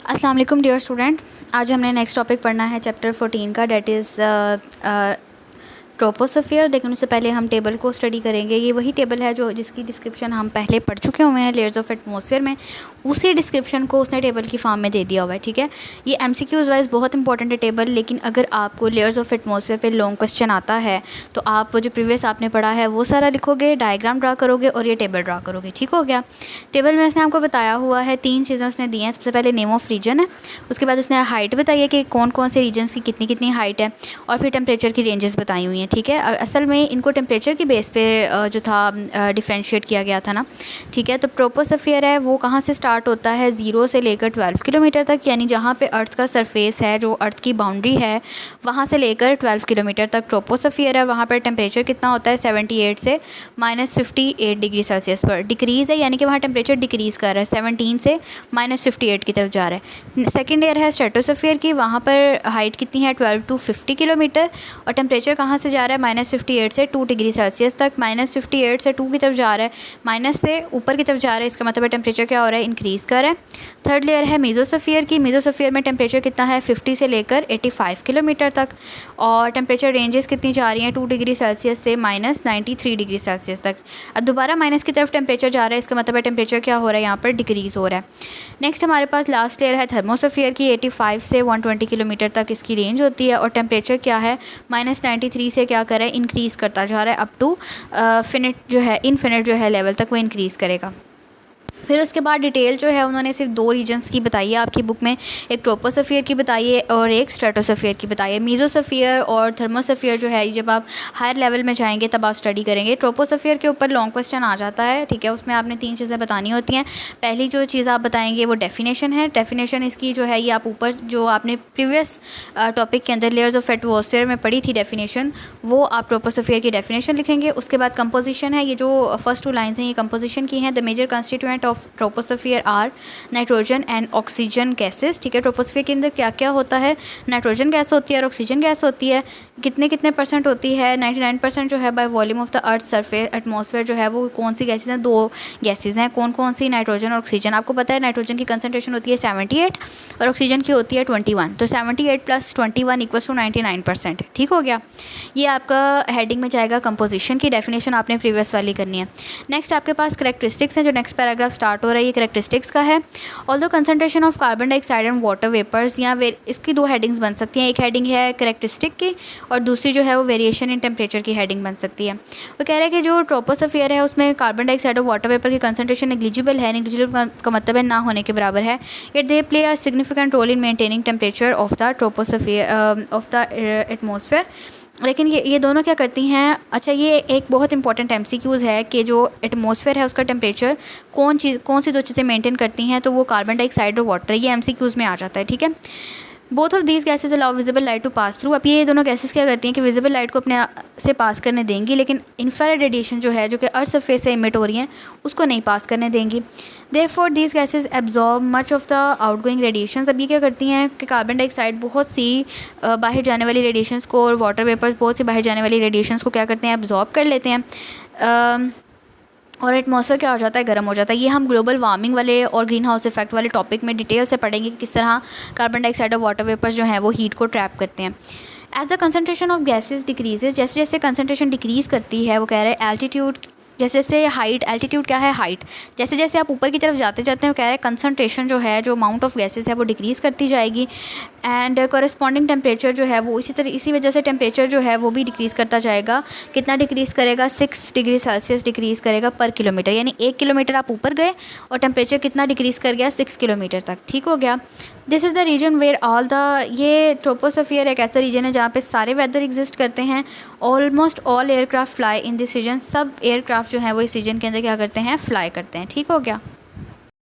अस्सलाम वालेकुम dear student. आज हमने नेक्स्ट टॉपिक पढ़ना है चैप्टर 14 का, डेट इज़ ट्रोपोस्फियर। लेकिन उससे पहले हम टेबल को स्टडी करेंगे। ये वही टेबल है जो जिसकी डिस्क्रिप्शन हम पहले पढ़ चुके हुए हैं लेयर्स ऑफ एटमॉस्फेयर में। उसी डिस्क्रिप्शन को उसने टेबल की फॉर्म में दे दिया हुआ है। ठीक है, ये एमसीक्यूज़ वाइज बहुत इंपॉर्टेंट है टेबल। लेकिन अगर आपको लेयर्स ऑफ एटमॉस्फेयर पे लॉन्ग क्वेश्चन आता है तो आप वो जो प्रीवियस आपने पढ़ा है वो सारा लिखोगे, डायग्राम ड्रा करोगे और ये टेबल ड्रा करोगे। ठीक हो गया। टेबल में उसने आपको बताया हुआ है 3 चीज़ें उसने दी हैं। सबसे पहले नेम ऑफ रीजन है, उसके बाद उसने हाइट बताई है कि कौन कौन से रीजन्स की कितनी कितनी हाइट है, और फिर टेम्परेचर की रेंजेस बताई हुई हैं। ठीक है, असल में इनको टेम्परेचर की बेस पे जो था डिफ्रेंशिएट किया गया था ना। ठीक है, तो ट्रोपोस्फियर है वो कहाँ से स्टार्ट होता है, 0 से लेकर 12 किलोमीटर तक, यानी जहाँ पे अर्थ का सरफेस है, जो अर्थ की बाउंड्री है, वहाँ से लेकर 12 किलोमीटर तक ट्रोपोस्फियर है। वहाँ पर टेम्परेचर कितना होता है, 78 से -58 डिग्री सेल्सियस पर डिक्रीज़ है, यानी कि वहाँ टेम्परेचर डिक्रीज़ कर रहा है, 17 से -58 की तरफ जा रहा है। सेकेंड लेयर है स्ट्रेटोस्फियर की, वहाँ पर हाइट कितनी है, 12 to 50 किलोमीटर, और टेम्परेचर कहाँ से जा रहा है, -58 से 2 डिग्री सेल्सियस तक। -58 से 2 की तरफ जा रहा है, माइनस से ऊपर की तरफ जा रहा है, इसका मतलब है टेम्परेचर क्या हो रहा है, इंक्रीज़ कर रहा है। थर्ड लेयर है मेसोस्फीयर की। मेसोस्फीयर में टेम्परेचर कितना है, 50 से लेकर 85 किलोमीटर तक, और टेम्परेचर रेंजेस कितनी जा रही हैं, 2 डिग्री सेल्सियस से -93 डिग्री सेल्सियस तक। अब दोबारा माइनस की तरफ टेम्परेचर जा रहा है, इसका मतलब है टेम्परेचर क्या हो रहा है, यहाँ पर डिक्रीज़ हो रहा है। नेक्स्ट हमारे पास लास्ट लेयर है थर्मोस्फीयर की। 85 से 120 किलोमीटर तक इसकी रेंज होती है, और टेम्परेचर क्या है, -93 से क्या कर रहा है, इंक्रीज़ करता जा रहा है अप टू इनफिनिट जो है लेवल तक वो इंक्रीज़ करेगा। फिर उसके बाद डिटेल जो है उन्होंने सिर्फ 2 रीजन्स की बताई है आपकी बुक में, एक ट्रोपोस्फियर की बताई है और एक स्ट्रेटोस्फियर की बताई है। मेसोस्फियर और थर्मोस्फियर जो है जब आप हायर लेवल में जाएंगे तब आप स्टडी करेंगे। ट्रोपोस्फियर के ऊपर लॉन्ग क्वेश्चन आ जाता है। ठीक है, उसमें आपने 3 चीज़ें बतानी होती हैं। पहली जो चीज़ आप बताएंगे वो डेफिनेशन है। डेफिनेशन इसकी जो है ये आप ऊपर जो आपने प्रीवियस टॉपिक के अंदर लेयर्स ऑफ एटमॉस्फेयर में पढ़ी थी डेफिनेशन, वो आप ट्रोपोस्फियर की डेफिनेशन लिखेंगे। उसके बाद कंपोजिशन है, ये जो फर्स्ट 2 लाइन्स हैं ये कंपोजिशन की हैं। The major constituent of troposphere are nitrogen and oxygen gases. ठीक है, ट्रोपोस्फियर के अंदर क्या क्या होता है, नाइट्रोजन गैस होती है और ऑक्सीजन गैस होती है। कितने कितने % होती है, 99% जो है by volume of the earth surface atmosphere जो है वो कौन सी गैसेज हैं, 2 गैसेज हैं। कौन कौन सी, नाइट्रोजन और ऑक्सीजन। आपको पता है नाइट्रोजन की कंसनट्रेशन होती है 78 और ऑक्सीजन की होती है 21, तो 78 + 21 = 99%। ठीक हो गया। ये आपका हेडिंग में जाएगा कंपोजिशन की। डेफिनेशन आपने प्रीवियस वाली करनी है। नेक्स्ट आपके पास करैक्टरिस्टिक्स हैं, जो नेक्स्ट पैराग्राफ स्टार्ट हो रहा है ये करैक्टरिस्टिक्स का है। Although concentration of carbon dioxide and water vapours, या इसकी 2 हेडिंग्स बन सकती हैं। एक हेडिंग है करैक्टरिस्टिक की और दूसरी जो है वो वेरिएशन इन टेम्परेचर की हेडिंग बन सकती है। वो कह रहे हैं कि जो ट्रोपोस्फियर है उसमें कार्बन डाइऑक्साइड और वाटर वेपर की कंसंट्रेशन नेग्लिजिबल है। नेग्लिजिबल का मतलब है ना होने के बराबर है। It they play a significant role in maintaining temperature of the troposphere of the atmosphere. लेकिन ये दोनों क्या करती हैं, अच्छा ये एक बहुत इंपॉर्टेंट एमसीक्यूज़ है कि जो एटमॉस्फेयर है उसका टेम्परेचर कौन सी 2 चीज़ें मेंटेन करती हैं, तो वो कार्बन डाइऑक्साइड और वाटर, ये एमसीक्यूज़ में आ जाता है। ठीक है, both of these gases allow visible light to pass through. अब ये दोनों गैसेज क्या करती हैं कि विजिबल लाइट को अपने से पास करने देंगी, लेकिन इंफ्रारेड रेडिएशन जो है जो कि अर्थ सरफेस से इमिट हो रही हैं उसको नहीं पास करने देंगी। Therefore these gases absorb much of the outgoing radiations. अब ये क्या करती हैं कि कार्बन डाइऑक्साइड बहुत सी बाहर जाने वाली रेडिएशंस को, और वाटर वेपर्स बहुत सी बाहर जाने वाली रेडिएशंस को क्या करते हैं, एब्जॉर्ब कर लेते हैं, और एटमॉस्फेयर क्या हो जाता है, गर्म हो जाता है। ये हम ग्लोबल वार्मिंग वाले और ग्रीन हाउस इफेक्ट वाले टॉपिक में डिटेल से पढ़ेंगे कि किस तरह कार्बन डाइऑक्साइड और वाटर वेपर्स जो हैं वो हीट को ट्रैप करते हैं। As the concentration of gases decreases, जैसे जैसे कंसनट्रेशन डिक्रीज़ करती है, वो कह रहे हैं एल्टीट्यूड, जैसे जैसे हाइट, एल्टीट्यूड क्या है, हाइट, जैसे जैसे आप ऊपर की तरफ जाते जाते हैं वो कह रहे हैं कंसनट्रेशन जो है, जो अमाउंट ऑफ गैसेस है वो डिक्रीज़ करती जाएगी। एंड कॉरेस्पॉन्डिंग टेम्परेचर जो है वो इसी वजह से टेम्परेचर जो है वो भी डिक्रीज़ करता जाएगा। कितना डिक्रीज़ करेगा, 6 डिग्री सेल्सियस डिक्रीज़ करेगा पर किलोमीटर, यानी 1 किलोमीटर आप ऊपर गए और टेम्परेचर कितना डिक्रीज़ कर गया, 6 किलोमीटर तक। ठीक हो गया। This is the region where ये ट्रोपोस्फियर एक ऐसा रीजन है जहाँ पे सारे वेदर एग्जिस्ट करते हैं। Almost all aircraft fly in this region. सब एयरक्राफ्ट जो है वो इस रीजन के अंदर क्या करते हैं, फ्लाई करते हैं। ठीक हो गया।